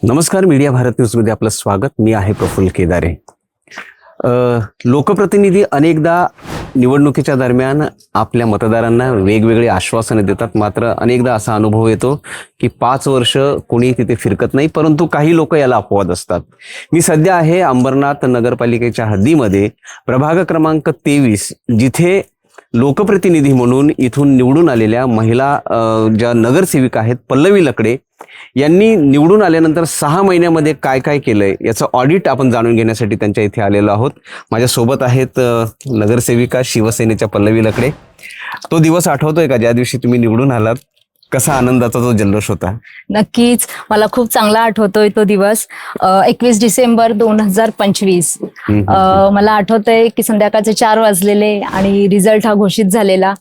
नमस्कार. मीडिया भारत न्यूजमध्ये आपलं स्वागत. मी आहे प्रफुल्ल केदारे. लोकप्रतिनिधी अनेकदा निवडणुकीच्या दरम्यान आपल्या मतदारांना वेगवेगळे आश्वासने देतात, मात्र अनेकदा असा अनुभव येतो की 5 वर्ष कोणी तिथे फिरकत नाही, परंतु काही लोक याला अपवाद असतात. मी सध्या आहे अंबरनाथ नगरपालिकेच्या हद्दीमध्ये, प्रभाग क्रमांक 23, जिथे लोकप्रतिनिधी म्हणून इथून निवडून आलेल्या महिला ज्या नगरसेविका आहेत पल्लवी लकडे यांनी निवडून आल्यानंतर 6 महिन्यामध्ये काय काय केलंय याचं ऑडिट आपण जाणून घेण्यासाठी त्यांच्या इथे आलेलो आहोत. माझ्यासोबत आहेत नगरसेविका शिवसेनेच्या पल्लवी लकडे. तो दिवस आठवतोय का ज्या दिवशी तुम्ही निवडून आलात? कसा आनंदाचा तो जल्लोष होता? नक्कीच, मला खूप चांगला आठवतोय तो दिवस. 21 डिसेंबर 2025. मला आठवतंय की संध्याकाळचे 4 वाजलेले आणि रिझल्ट हा घोषित झालेला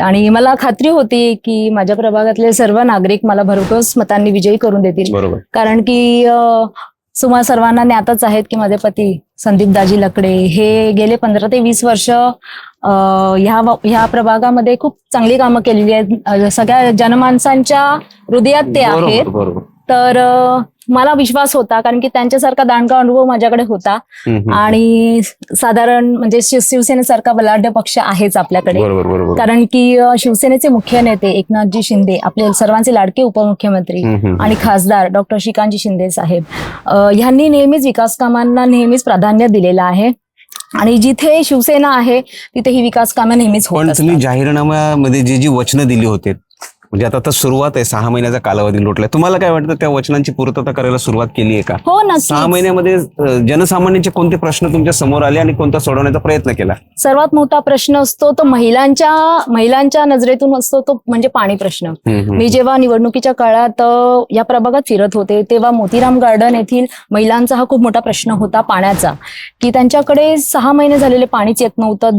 आणि मला खात्री होती की माझ्या प्रभागातले सर्व नागरिक मला भरघोस मतांनी विजयी करून देतील. बरोबर. कारण की तुम्हा सर्वांना ज्ञातच आहेत की माझे पती संदीप दाजी लकडे हे गेले 15 ते 20 वर्ष ह्या प्रभागामध्ये खूप चांगली कामं केलेली आहेत. सगळ्या जनमानसांच्या हृदयात ते आहेत. तर मला विश्वास होता, कारण की त्यांच्यासारखा दांडगा अनुभव माझ्याकडे होता. आणि साधारण म्हणजे शिवसेनेसारखा बलाढ्य पक्ष आहेच आपल्याकडे. कारण की शिवसेनेचे मुख्य नेते एकनाथजी शिंदे, आपले सर्वांचे लाडके उपमुख्यमंत्री आणि खासदार डॉक्टर श्रीकांतजी शिंदे साहेब, ह्यांनी नेहमीच विकास कामांना नेहमीच प्राधान्य दिलेलं आहे. आणि जिथे शिवसेना आहे तिथे ही विकास कामं नेहमीच होत असतात. पण तुम्ही जाहीरनाम्यामध्ये जी वचनं दिली होते, म्हणजे आता सुरुवात आहे, 6 महिन्याचा कालावधी लोटलाय, तुम्हाला काय वाटतं त्या वचनांची पूर्तता करायला सुरुवात केली आहे का? हो, नक्कीच. 6 महिन्यामध्ये जनसामान्यांचे कोणते प्रश्न तुमच्या समोर आले आणि कोणता सोडवण्याचा प्रयत्न केला? सर्वात मोठा प्रश्न असतो तो महिलांच्या नजरेतून असतो, तो म्हणजे पाणी प्रश्न. मी जेव्हा निवडणुकीच्या काळात या प्रभागात फिरत होते तेव्हा मोतीराम गार्डन येथील महिलांचा हा खूप मोठा प्रश्न होता पाण्याचा, की त्यांच्याकडे 6 महिने झालेले पाणीच येत नव्हतं.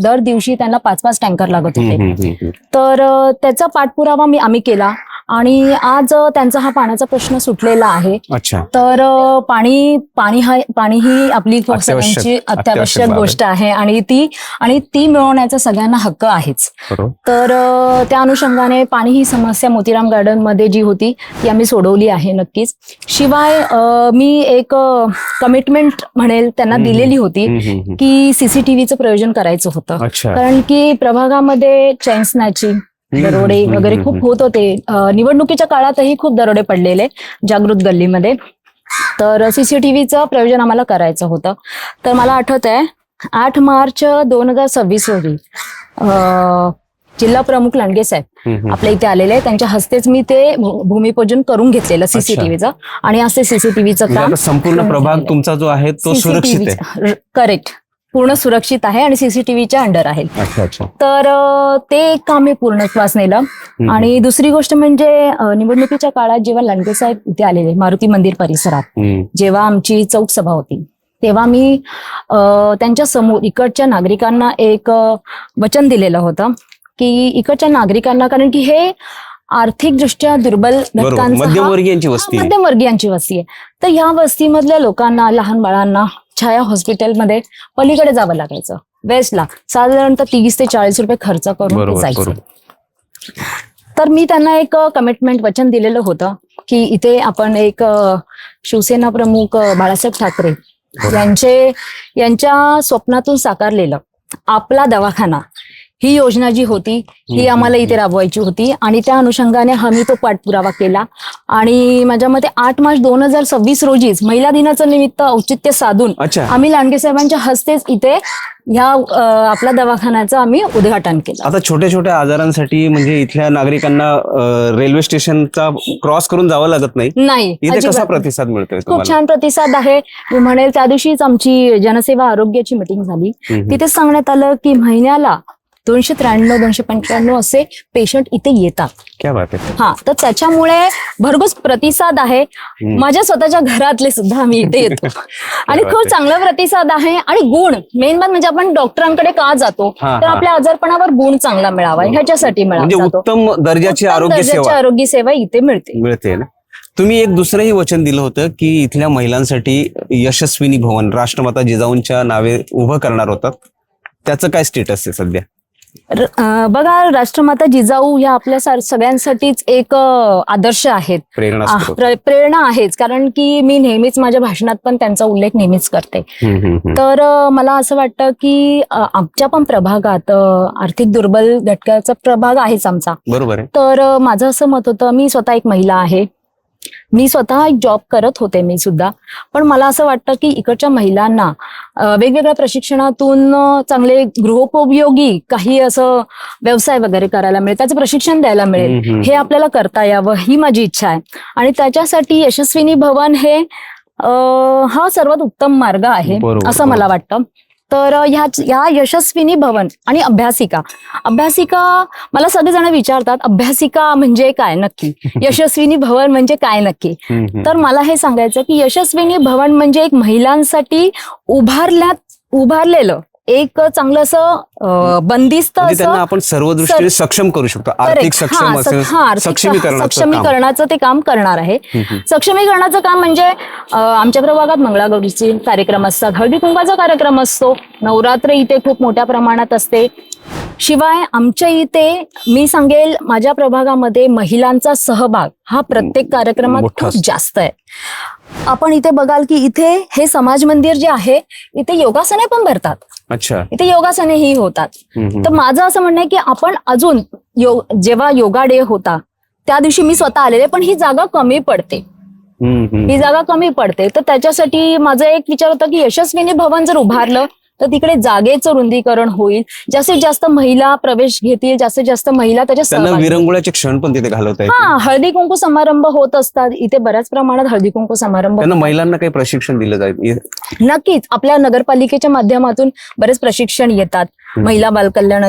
दर दिवशी त्यांना 5-5 टँकर लागत होते. तर त्याचा पाठपुरावा आम्ही केला आणि आज त्यांचा हा पाण्याचा प्रश्न सुटलेला आहे. तर पाणी ही आपली सगळ्यांची अत्यावश्यक गोष्ट आहे आणि ती मिळवण्याचा सगळ्यांना हक्क आहेच. तर त्या अनुषंगाने पाणी ही समस्या मोतीराम गार्डन मध्ये जी होती ती आम्ही सोडवली आहे नक्कीच. शिवाय मी एक कमिटमेंट म्हणेल त्यांना दिलेली होती की सीसीटीव्हीचं प्रयोजन करायचं होतं. कारण की प्रभागामध्ये चेन स्नॅचिंग, दरोडे वगैरे खूप होत होते. निवडणुकीच्या काळातही खूप दरोडे पडलेले जागृत गल्लीमध्ये. तर सीसीटीव्हीचं प्रयोजन आम्हाला करायचं होतं. तर मला आठवत आहे 8 मार्च 2026 रोजी जिल्हा प्रमुख लांडगे साहेब आपल्या इथे आलेले, त्यांच्या हस्तेच मी ते भूमिपूजन करून घेतलेलं सीसीटीव्हीचं. आणि असे सीसीटीव्हीचं काम संपूर्ण प्रभाग तुमचा जो आहे तो सुरक्षित आहे. करेक्ट, पूर्ण सुरक्षित आहे आणि सीसीटीव्हीच्या अंडर आहे. तर ते एक काम मी पूर्णत्वास नेलं. आणि दुसरी गोष्ट म्हणजे निवडणुकीच्या काळात जेव्हा लांडगे साहेब इथे आलेले मारुती मंदिर परिसरात, जेव्हा आमची चौक सभा होती, तेव्हा मी त्यांच्या समोर इकडच्या नागरिकांना एक वचन दिलेलं होतं की इकडच्या नागरिकांना, कारण की हे आर्थिकदृष्ट्या दुर्बल घटकांचा मध्यमवर्गीयांची वस्ती आहे, तर ह्या वस्तीमधल्या लोकांना, लहान बाळांना छाया हॉस्पिटलमध्ये पलीकडे जावं लागायचं, वेस्टला. साधारणतः 30 ते 40 रुपये खर्च करून जायचं. तर मी त्यांना एक कमिटमेंट वचन दिलेलं होतं की इथे आपण एक शिवसेना प्रमुख बाळासाहेब ठाकरे यांच्या स्वप्नातून साकारलेलं आपला दवाखाना ही योजना जी होती ही आम्हाला इथे राबवायची होती. आणि त्या अनुषंगाने आम्ही तो पाठपुरावा केला. आणि माझ्या मते 8 मार्च 2026 रोजीच महिला दिनाचं निमित्त औचित्य साधून आम्ही लांडगे साहेबांच्या हस्तेच इथे ह्या आपल्या दवाखान्याचं आम्ही उद्घाटन केलं. आता छोट्या छोट्या आजारांसाठी म्हणजे इथल्या नागरिकांना रेल्वे स्टेशनचा क्रॉस करून जावं लागत नाही. इथे कसा प्रतिसाद मिळतोय? खूप छान प्रतिसाद आहे. मी म्हणेल त्या दिवशीच आमची जनसेवा आरोग्याची मिटिंग झाली. तिथेच सांगण्यात आलं की महिन्याला 293-295 असे पेशंट इथे येतात. क्या बात आहे. हा, तर त्याच्यामुळे भरघोस प्रतिसाद आहे. माझ्या स्वतःच्या घरातले सुद्धा आम्ही इथे येतो आणि खूप चांगला प्रतिसाद आहे. आणि गुण मेन बात म्हणजे आपण डॉक्टरांकडे का जातो, तर आपल्या आजारपणावर गुण चांगला मिळावा ह्याच्यासाठी मिळावा. उत्तम दर्जाची आरोग्य सेवा इथे मिळते ना. तुम्ही एक दुसरंही वचन दिलं होतं की इथल्या महिलांसाठी यशस्विनी भवन राष्ट्रमाता जिजाऊंच्या नावे उभं करणार होतात. त्याचं काय स्टेटस आहे सध्या? बघा, राष्ट्रमाता जिजाऊ ह्या आपल्या सगळ्यांसाठीच एक आदर्श आहेत, प्रेरणा आहेच. कारण की मी नेहमीच माझ्या भाषणात पण त्यांचा उल्लेख नेहमीच करते. तर मला असं वाटतं की आमच्या पण प्रभागात आर्थिक दुर्बल घटकाचा प्रभाग आहेच आमचा. बरोबर आहे. तर माझं असं मत होतं, मी स्वतः एक महिला आहे, मी स्वतः एक जॉब करत होते मी सुद्धा, पण मला असं वाटतं की इकडच्या महिलांना वेगवेगळ्या प्रशिक्षणातून चांगले गृहोपयोगी काही असं व्यवसाय वगैरे करायला मिळेल, त्याचं प्रशिक्षण द्यायला मिळेल, हे आपल्याला करता यावं ही माझी इच्छा आहे. आणि त्याच्यासाठी यशस्विनी भवन हे हा सर्वात उत्तम मार्ग आहे असं मला वाटतं. तर ह्या यशस्विनी भवन आणि अभ्यासिका मला सगळेजण विचारतात, अभ्यासिका म्हणजे काय नक्की, यशस्विनी भवन म्हणजे काय नक्की. तर मला हे सांगायचं की यशस्विनी भवन म्हणजे एक महिलांसाठी उभारलेलं एक चांगलं असं बंदिस्त म्हणजे त्यांना आपण सर्व दृष्टीने सक्षम करू शकतो. आर्थिक सक्षमीकरणाचं ते काम करणार आहे. सक्षमीकरणाचं काम म्हणजे आमच्या प्रभागात मंगळागौरीचे कार्यक्रम असतात, हळदी कुंकाचा कार्यक्रम असतो, नवरात्र इथे खूप मोठ्या प्रमाणात असते. शिवाय आमच्या इथे मी सांगेल माझ्या प्रभागामध्ये महिलांचा सहभाग हा प्रत्येक कार्यक्रमात खूप जास्त आहे. आपण इथे बघाल की इथे हे समाज मंदिर जे आहे इथे योगासने पण भरतात. अच्छा. इथे योगासने ही होतात. तर माझं असं म्हणणं आहे की आपण अजून जेव्हा योगा डे होता त्या दिवशी मी स्वतः आलेले, पण ही जागा कमी पडते. तर त्याच्यासाठी माझा एक विचार होता की यशस्विनी भवन जर उभारलं तर तिकडे जागेचं रुंदीकरण होईल, जास्तीत जास्त महिला प्रवेश घेतील, जास्तीत जास्त महिला त्याच्या विरंगुळ्याचे क्षण पण तिथे घालवता येईल. हळदी कुंकू समारंभ होत असतात इथे, बऱ्याच प्रमाणात हळदी कुंकू समारंभ. महिलांना काही प्रशिक्षण दिलं जाईल? नक्कीच. आपल्या नगरपालिकेच्या माध्यमातून बरेच प्रशिक्षण येतात. महिला बालकल्याण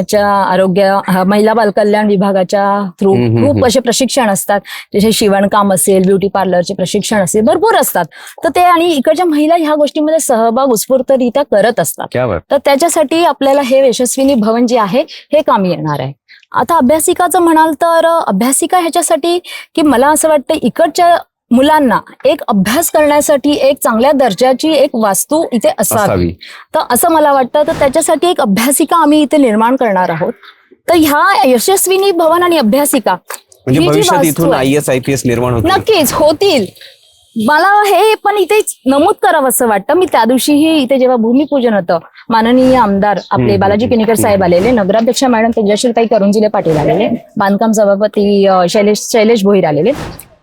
विभागाच्या थ्रू खूप असे प्रशिक्षण असतात, जसे शिवणकाम असेल, ब्युटी पार्लरचे प्रशिक्षण असेल, भरपूर असतात. तर ते आणि इकडच्या महिला ह्या गोष्टीमध्ये सहभाग उत्स्फूर्तरित्या करत असतात. तर त्याच्यासाठी आपल्याला हे यशस्विनी भवन जे आहे हे कामी येणार आहे. आता अभ्यासिकाचं म्हणाल तर अभ्यासिका ह्याच्यासाठी की मला असं वाटतं इकडच्या मुलांना एक अभ्यास करण्यासाठी एक चांगल्या दर्जाची एक वास्तू इथे असावी. तर असं मला वाटतं. तर त्याच्यासाठी एक अभ्यासिका आम्ही इथे निर्माण करणार आहोत. तर ह्या यशस्विनी भवन आणि अभ्यासिका IAS-IPS निर्माण होतील. नक्कीच होतील. मला हे पण इथे नमूद करावं असं वाटतं. मी त्या दिवशीही इथे जेव्हा भूमिपूजन होतं, माननीय आमदार आपले बालाजी किनीकर साहेब आलेले, नगराध्यक्ष मॅडम तेजश्रीताई करुंजिले पाटील आलेले, बांधकाम सभापती शैलेश भोईर आलेले.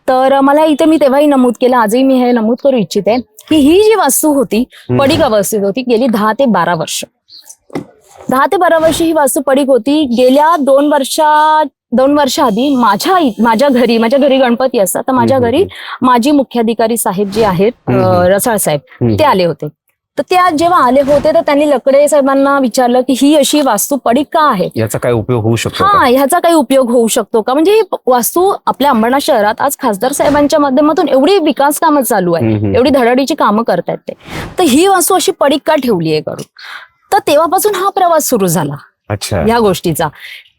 तर मला इथे मी तेव्हाही नमूद केलं, आजही मी हे नमूद करू इच्छिते की ही जी वास्तू होती पडीक अवस्थेत होती गेली 10 ते 12 वर्ष. 10 ते 12 वर्ष ही वास्तू पडीक होती. गेल्या 2 वर्ष आधी माझ्या घरी गणपती असतात, तर माझ्या घरी माजी मुख्याधिकारी साहेब जे आहेत रसाळ साहेब ते आले होते. तर त्या जेव्हा आले होते तर त्यांनी लकडे साहेबांना विचारलं की ही अशी वास्तू पडीक का आहे, याचा काय उपयोग होऊ शकतो, ह्याचा काही उपयोग होऊ शकतो का. म्हणजे ही वास्तू आपल्या अंबरनाथ शहरात आज खासदार साहेबांच्या माध्यमातून एवढी विकास कामं चालू आहे, एवढी धडाडीची कामं करतायत ते, तर ही वास्तू अशी पडीक का ठेवली आहे करून. तर तेव्हापासून हा प्रवास सुरू झाला या गोष्टीचा.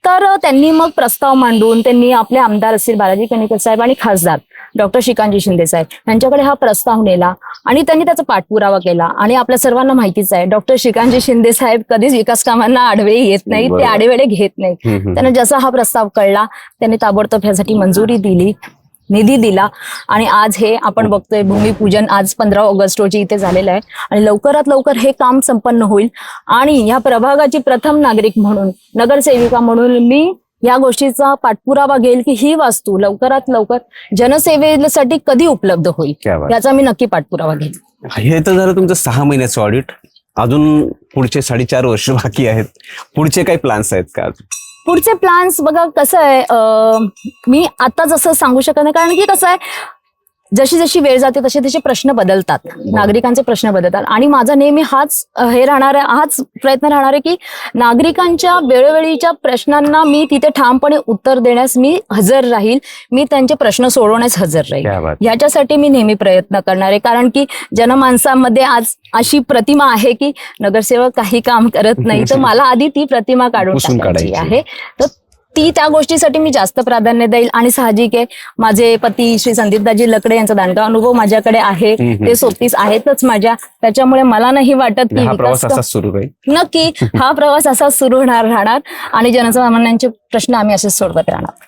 तर त्यांनी मग प्रस्ताव मांडून त्यांनी आपले आमदार असतील बालाजी किनीकर साहेब आणि खासदार डॉक्टर श्रीकांतजी शिंदे साहेब यांच्याकडे हा प्रस्ताव नेला आणि त्यांनी त्याचा पाठपुरावा केला. आणि आपल्या सर्वांना माहितीच आहे डॉक्टर श्रीकांतजी शिंदे साहेब कधीच विकास कामांना आडवे येत नाहीत, ते आडेवेळे घेत नाहीत. त्यांना जसा हा प्रस्ताव कळला त्यांनी ताबडतोब ह्यासाठी मंजुरी दिली, निधी दिला आणि आज हे आपण बघतोय भूमिपूजन आज 15 ऑगस्ट रोजी इथे झालेलं आहे आणि लवकरात लवकर हे काम संपन्न होईल. आणि या प्रभागाची प्रथम नागरिक म्हणून, नगरसेविका म्हणून मी या गोष्टीचा पाठपुरावा घेईल की ही वास्तू लवकरात लवकर जनसेवेसाठी कधी उपलब्ध होईल याचा मी नक्की पाठपुरावा घेईल. हे तर झालं तुमचं 6 महिन्याचं ऑडिट. अजून पुढचे 4.5 वर्ष बाकी आहेत. पुढचे काही प्लॅन्स आहेत का? पुढचे प्लॅन्स बघा कसं आहे, मी आता जसं सांगू शकत नाही, कारण की कसं आहे जशी जशी वेळ जाते तसे तसे प्रश्न बदलतात, नागरिकांचे प्रश्न बदलतात. आणि माझा नेहमी हाच प्रयत्न राहणार आहे की नागरिकांच्या वेळोवेळीच्या प्रश्नांना मी तिथे ठामपणे उत्तर देण्यास मी हजर राहील, मी त्यांचे प्रश्न सोडवण्यास हजर राहील. याच्यासाठी मी नेहमी प्रयत्न करणार आहे. कारण की जनमानसामध्ये आज अशी प्रतिमा आहे की नगरसेवक काही काम करत नाही, तर मला आधी ती प्रतिमा काढून टाकायची आहे. तर त्या गोष्टीसाठी मी जास्त प्राधान्य देईल. आणि साहजिक आहे, माझे पती श्री संदीपदाजी लकडे यांचा दांडगा अनुभव माझ्याकडे आहे, ते सोबतीस आहेतच माझ्या. त्याच्यामुळे मला नाही वाटत की हा प्रवास विकास असाच सुरू राहील. नक्की हा प्रवास असाच सुरू राहणार आणि जनसामान्यांचे प्रश्न आम्ही असेच सोडवत राहणार.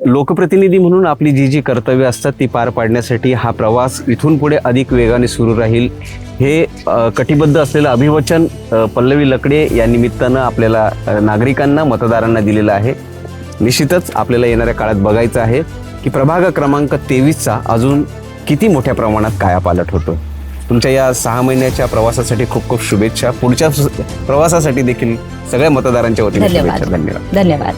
लोकप्रतिनिधी म्हणून आपली जी कर्तव्य असतात ती पार पाडण्यासाठी हा प्रवास इथून पुढे अधिक वेगाने सुरू राहील, हे कटिबद्ध असलेलं अभिवचन पल्लवी लकडे या निमित्तानं आपल्याला नागरिकांना, मतदारांना दिलेलं आहे. निश्चितच आपल्याला येणाऱ्या काळात बघायचं आहे की प्रभाग क्रमांक 23चा अजून किती मोठ्या प्रमाणात कायापालट होतो. तुमच्या या 6 महिन्याच्या प्रवासासाठी खूप खूप शुभेच्छा. पुढच्या प्रवासासाठी देखील सगळ्या मतदारांच्या वतीने शुभेच्छा. धन्यवाद. धन्यवाद.